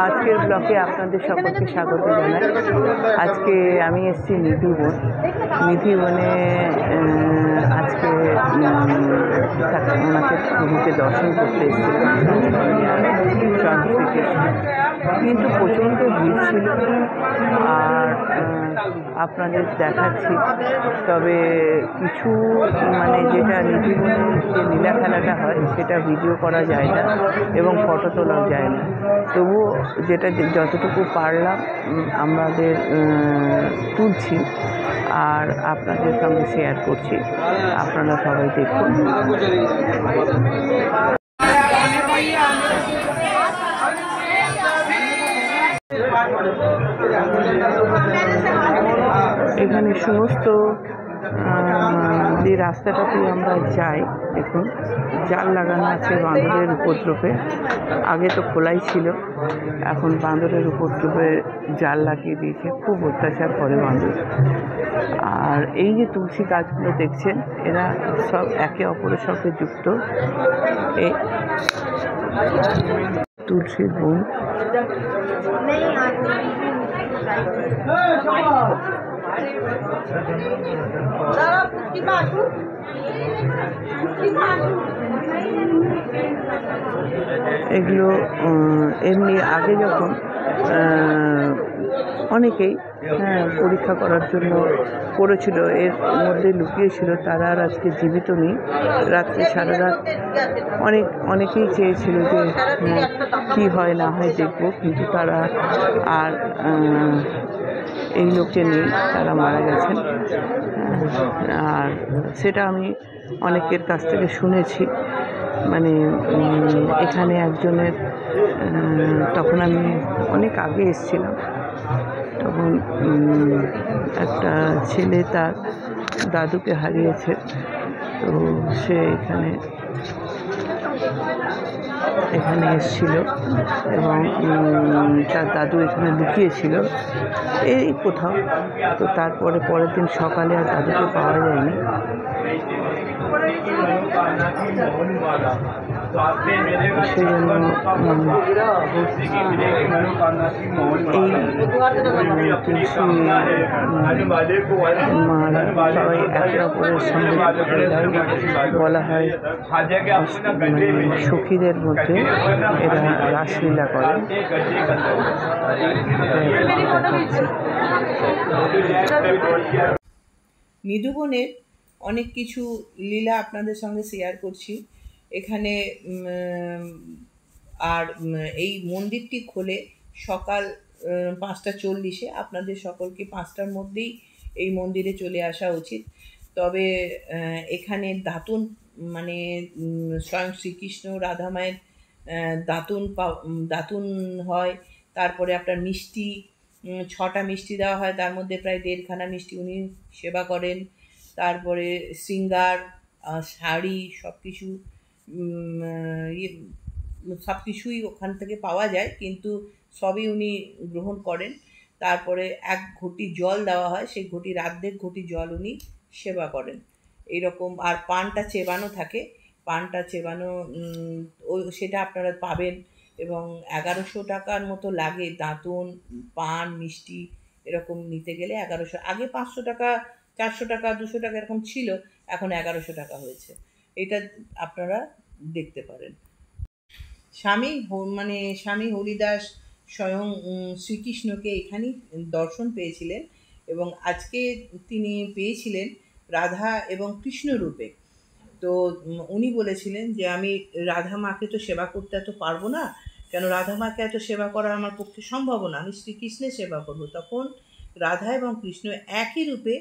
আজকের ব্লকে আপনাদের সকলকে স্বাগত জানাই। আজকে আমি এসেছি নিধি বনে আজকে ওনাকে প্রভুকে দর্শন করতে এসেছিলাম, কিন্তু প্রচণ্ড ভিড় ছিল। আর আপনাদের দেখাচ্ছি, তবে কিছু যেটা নিধি বনে যে লীলা খেলাটা হয় সেটা ভিডিও করা যায় না এবং ফটো তোলাও যায় না। তবুও যেটা যতটুকু পারলাম আমাদের তুলছি আর আপনাদের সঙ্গে শেয়ার করছি। আপনারা সবাই দেখুন। এখানে সমস্ত যে রাস্তাটাতে আমরা যাই, দেখুন জাল লাগানো আছে বাঁদরের উপদ্রবে। আগে তো খোলাই ছিল, এখন বাঁদরের উপদ্রবে জাল লাগিয়ে দিয়েছে। খুব অত্যাচার করে বাঁদর। আর এই যে তুলসী গাছগুলো দেখছেন, এরা সব একে অপরের সঙ্গে যুক্ত। এই তুলসীর বন। এগুলো এমনি আগে যখন অনেকেই পরীক্ষা করার জন্য করেছিল, এর মধ্যে লুকিয়েছিল, তারা আর আজকে জীবিত নেই। রাত্রে সারা রাত অনেকেই চেয়েছিল যে কী হয় না হয় দেখব, কিন্তু তারা আর এই লোকে নেই, তারা মারা গেছেন। আর সেটা আমি অনেকের কাছ থেকে শুনেছি। এখানে একজনের, তখন আমি অনেক আগে এসেছিলাম, তখন একটা ছেলে তার দাদুকে হারিয়েছে। তো সে এখানে এসেছিল এবং তার দাদু এখানে লুকিয়েছিল এই কোথাও। তো তারপরে পরের দিন সকালে আর দাদুকে পাওয়া যায়নি। সেই জন্য এই তুলসী মালা সবাই একে অপরের সঙ্গে বলা হয় সখীদের মধ্যে এরা রাসলীলা করে। দেখাচ্ছি। নিধুবনের অনেক কিছু লীলা আপনাদের সঙ্গে শেয়ার করছি এখানে। আর এই মন্দিরটি খোলে সকাল 5:40। আপনাদের সকলকে 5টার মধ্যেই এই মন্দিরে চলে আসা উচিত। তবে এখানে দাতুন মানে স্বয়ং শ্রীকৃষ্ণ রাধা মায়ের দাতুন হয়। তারপরে আপনার মিষ্টি 6টা মিষ্টি দেওয়া হয়, তার মধ্যে প্রায় 1.5খানা মিষ্টি উনি সেবা করেন। তারপরে শৃঙ্গার, শাড়ি সব কিছু সব কিছুই ওখান থেকে পাওয়া যায়, কিন্তু সবই উনি গ্রহণ করেন। তারপরে 1 ঘটি জল দেওয়া হয়, সেই ঘটির 1.5 ঘটি জল উনি সেবা করেন এইরকম। আর পানটা চেবানো থাকে, পানটা চেবানো সেটা আপনারা পাবেন। এবং 1100 টাকার মতো লাগে দাঁতন, পান, মিষ্টি এরকম নিতে গেলে 1100। আগে 500 টাকা, 400 টাকা, 200 টাকা এরকম ছিল, এখন 1100 টাকা হয়েছে। এটা আপনারা দেখতে পারেন। স্বামী হরিদাস স্বয়ং শ্রীকৃষ্ণকে এখানেই দর্শন পেয়েছিলেন, এবং আজকে তিনি পেয়েছিলেন রাধা এবং কৃষ্ণ রূপে। তো উনি বলেছিলেন যে আমি রাধা মাকে তো সেবা করতে এত পারবো না, কেন রাধা মাকে এত সেবা করা আমার পক্ষে সম্ভব না, আমি শ্রীকৃষ্ণের সেবা করব। তখন রাধা এবং কৃষ্ণ একই রূপে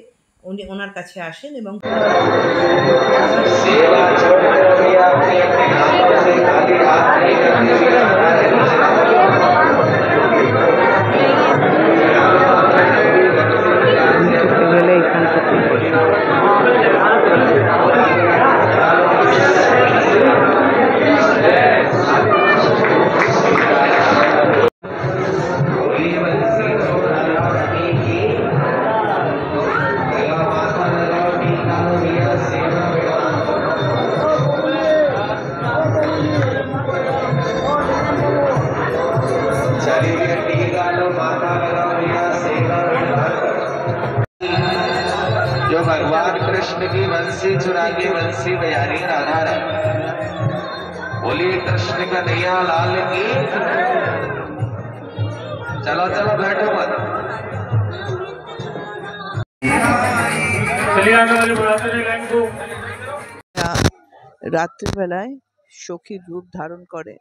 উনি ওনার কাছে আসেন এবং গেলে এখান থেকে जो भगवान कृष्ण की बंसी चुरा के बंसी बजारी राधा रानी। बोलिए कृष्ण कन्हैया लाल की। चलो चलो बैठो मत। রাত্রিবেলায় সখীর রূপ ধারণ করে।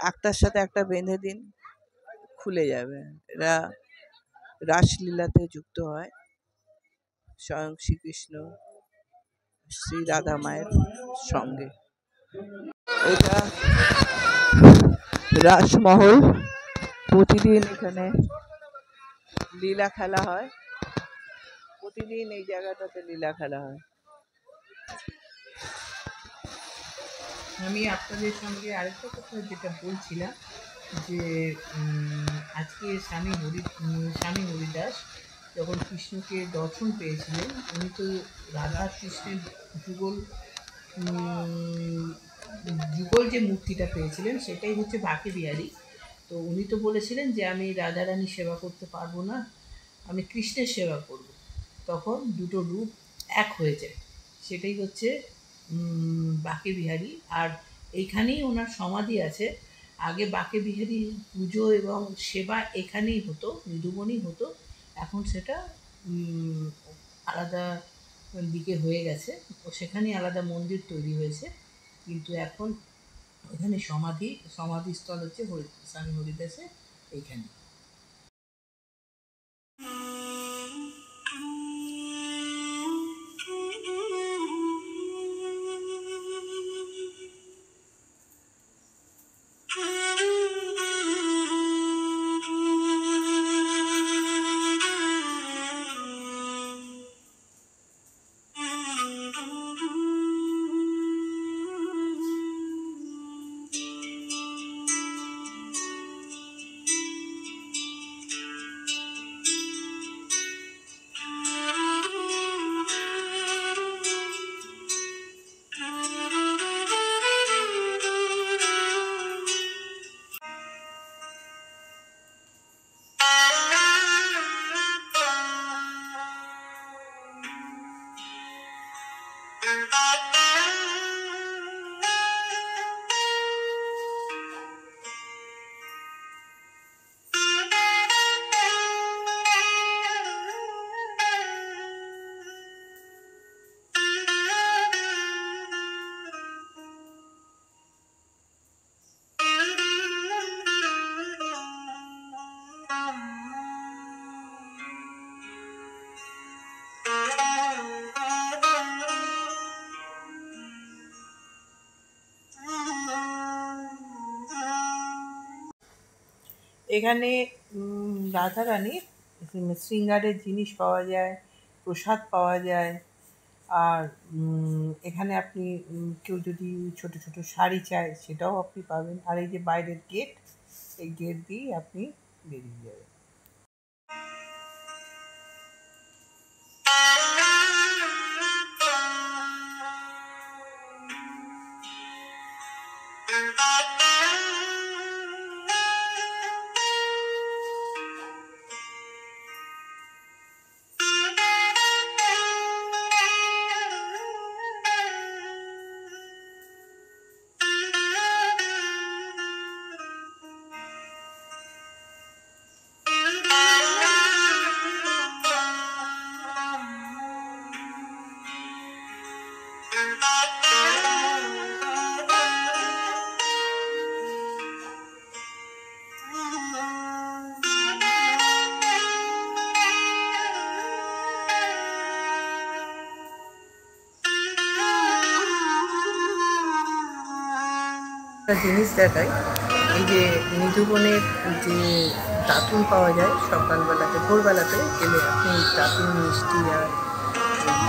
একটার সাথে একটা বেঁধে দিন, খুলে যাবে। এরা রাসলীলাতে যুক্ত হয় স্বয়ং শ্রীকৃষ্ণ শ্রী রাধা মায়ের সঙ্গে। এটা রাসমহল, প্রতিদিন এখানে লীলা খেলা হয়, প্রতিদিন এই জায়গাটাতে লীলা খেলা হয়। আমি আপনাদের সঙ্গে আরেকটা কথা যেটা বলছিলাম, যে আজকে স্বামী হরিদাস যখন কৃষ্ণকে দর্শন পেয়েছিলেন, উনি তো রাধা কৃষ্ণের যুগল যে মূর্তিটা পেয়েছিলেন সেটাই হচ্ছে বাঁকে বিহারী। তো উনি তো বলেছিলেন যে আমি রাধারানী সেবা করতে পারবো না, আমি কৃষ্ণের সেবা করব। তখন দুটো রূপ এক হয়ে যায়, সেটাই হচ্ছে বাঁকে বিহারী। আর এইখানেই ওনার সমাধি আছে। আগে বাঁকে বিহারীর পুজো এবং সেবা এখানেই হতো, নিধুবনেই হতো। এখন সেটা আলাদা দিকে হয়ে গেছে, সেখানেই আলাদা মন্দির তৈরি হয়েছে। কিন্তু এখন এখানে সমাধিস্থল হচ্ছে স্বামী হরিদাসের এইখানে। এখানে রাধারানীর শৃঙ্গারের জিনিস পাওয়া যায়, প্রসাদ পাওয়া যায়। আর এখানে আপনি কেউ যদি ছোট ছোট শাড়ি চায় সেটাও আপনি পাবেন। আর এই যে বাইরের গেট, এই গেট দিয়েই আপনি বেরিয়ে যাবেন। একটা জিনিস দেখাই, এই যে নিধুবনের যে দাতুন পাওয়া যায় সকালবেলাতে, ভোরবেলাতে গেলে আপনি দাতুন, মিষ্টি আর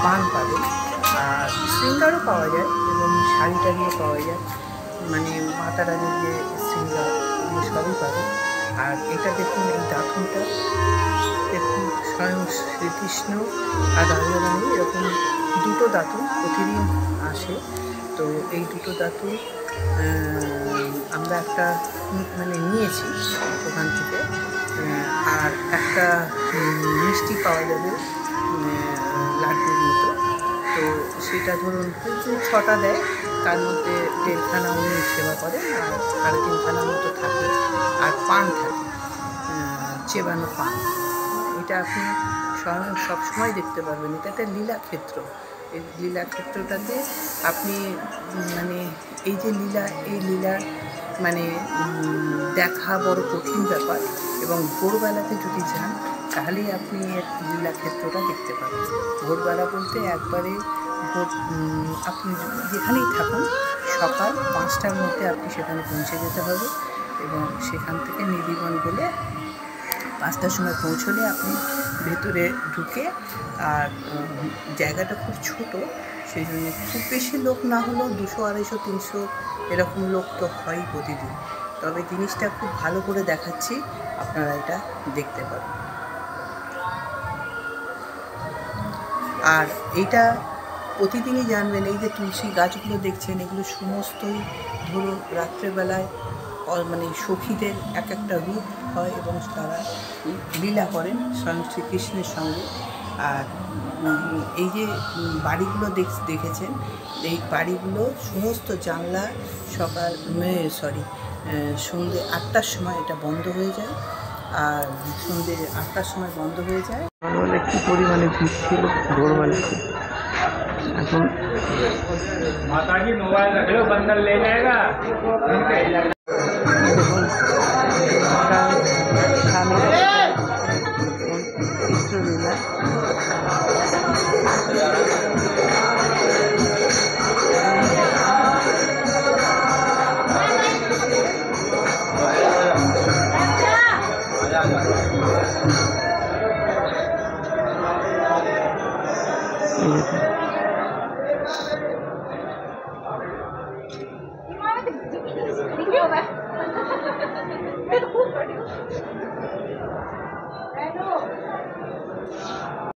পান পাবেন। আর শৃঙ্গারও পাওয়া যায় এবং শাড়ি টাড়িও পাওয়া যায়, মানে মাতা রানীর যে শৃঙ্গার এগুলো সবই পাবেন। আর এটা দেখুন, এই দাতুনটা দেখুন, স্বয়ং শ্রীকৃষ্ণ আর রাধারানী এরকম দুটো দাতুন প্রতিদিন আসে। তো এই দুটো দাতুন আমরা একটা মানে নিয়েছি ওখান থেকে। আর একটা মিষ্টি পাওয়া যাবে লাড্ডুর মতো। তো সেটা ধরুন 6টা দেয়, তার মধ্যে 1.5খানা উনি সেবা করেন আর 3.5খানার মতো থাকে। আর পান থাকে, চেবানো পান। এটা আপনি সবসময় দেখতে পারবেন। এটা একটা লীলাক্ষেত্র। এই লীলাক্ষেত্রটাতে আপনি মানে এই যে এই লীলা মানে দেখা বড় কঠিন ব্যাপার, এবং ভোরবেলাতে যদি যান তাহলেই আপনি লীলাক্ষেত্রটা দেখতে পাবেন। ভোরবেলা বলতে একবারে আপনি যেখানেই থাকুন সকাল 5টার মধ্যে আপনি সেখানে পৌঁছে যেতে হবে, এবং সেখান থেকে নিধিবন বলে 5টার সময় পৌঁছলে আপনি ভেতরে ঢুকে, আর জায়গাটা খুব ছোট, সেই জন্য খুব বেশি লোক না হলেও 200, 250, 300 এরকম লোক তো হয়ই প্রতিদিন। তবে জিনিসটা খুব ভালো করে দেখাচ্ছি, আপনারা এটা দেখতে পাবেন। আর এইটা প্রতিদিনই জানবেন, এই যে তুলসী গাছগুলো দেখছেন এগুলো সমস্তই ধরুন রাত্রেবেলায় মানে সখীদের এক একটা রূপ হয় এবং তারা লীলা করেন স্বয়ং শ্রীকৃষ্ণের সঙ্গে। আর এই যে বাড়িগুলো দেখেছেন, এই বাড়িগুলো সমস্ত জানলা সন্ধ্যে 8টার সময় এটা বন্ধ হয়ে যায়। আর সন্ধ্যে 8টার সময় বন্ধ হয়ে যায়। ভোরবেলা একটু পরিমাণে ভিড় ছিল ভোরবেলাতে। এখন माताजी मोबाइल रख लो, बंदर ले जाएगा।